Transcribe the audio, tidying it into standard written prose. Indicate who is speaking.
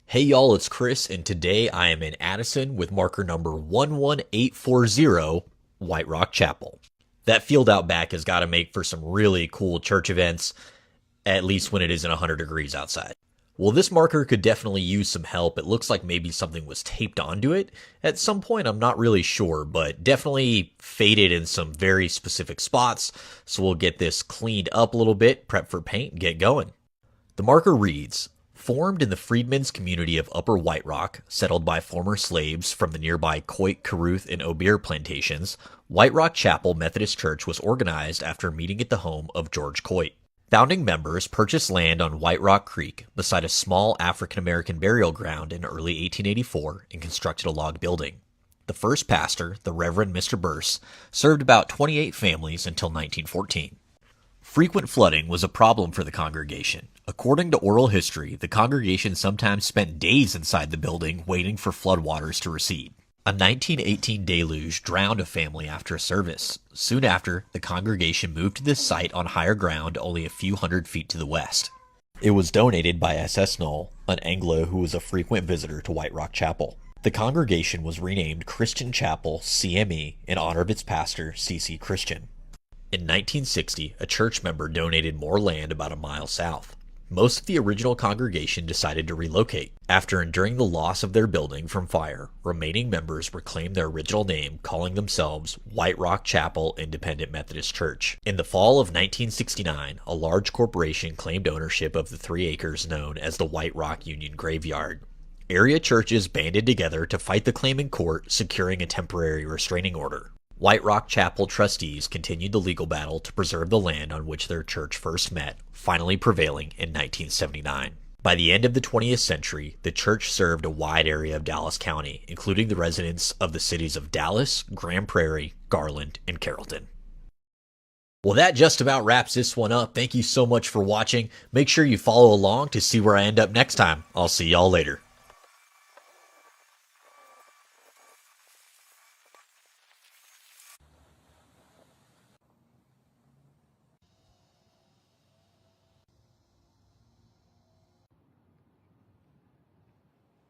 Speaker 1: Hey y'all, it's Chris, and today I am in Addison with marker number 11840, White Rock Chapel. That field out back has got to make for some really cool church events, at least when it isn't 100 degrees outside. Well, this marker could definitely use some help. It looks like maybe something was taped onto it. At some point, I'm not really sure, but definitely faded in some very specific spots. So we'll get this cleaned up a little bit, prep for paint, and get going. The marker reads, formed in the freedmen's community of Upper White Rock, settled by former slaves from the nearby Coit, Caruth, and Aubier plantations, White Rock Chapel Methodist Church was organized after meeting at the home of George Coit. Founding members purchased land on White Rock Creek beside a small African-American burial ground in early 1884 and constructed a log building. The first pastor, the Reverend Mr. Burse, served about 28 families until 1914. Frequent flooding was a problem for the congregation. According to oral history, the congregation sometimes spent days inside the building waiting for floodwaters to recede. A 1918 deluge drowned a family after a service. Soon after, the congregation moved to this site on higher ground only a few hundred feet to the west. It was donated by S.S. Knoll, an Anglo who was a frequent visitor to White Rock Chapel. The congregation was renamed Christian Chapel, CME, in honor of its pastor, C.C. Christian. In 1960, a church member donated more land about a mile south. Most of the original congregation decided to relocate. After enduring the loss of their building from fire, remaining members reclaimed their original name, calling themselves White Rock Chapel Independent Methodist Church. In the fall of 1969, a large corporation claimed ownership of the 3 acres known as the White Rock Union Graveyard. Area churches banded together to fight the claim in court, securing a temporary restraining order. White Rock Chapel trustees continued the legal battle to preserve the land on which their church first met, finally prevailing in 1979. By the end of the 20th century, the church served a wide area of Dallas County, including the residents of the cities of Dallas, Grand Prairie, Garland, and Carrollton. Well, that just about wraps this one up. Thank you so much for watching. Make sure you follow along to see where I end up next time. I'll see y'all later.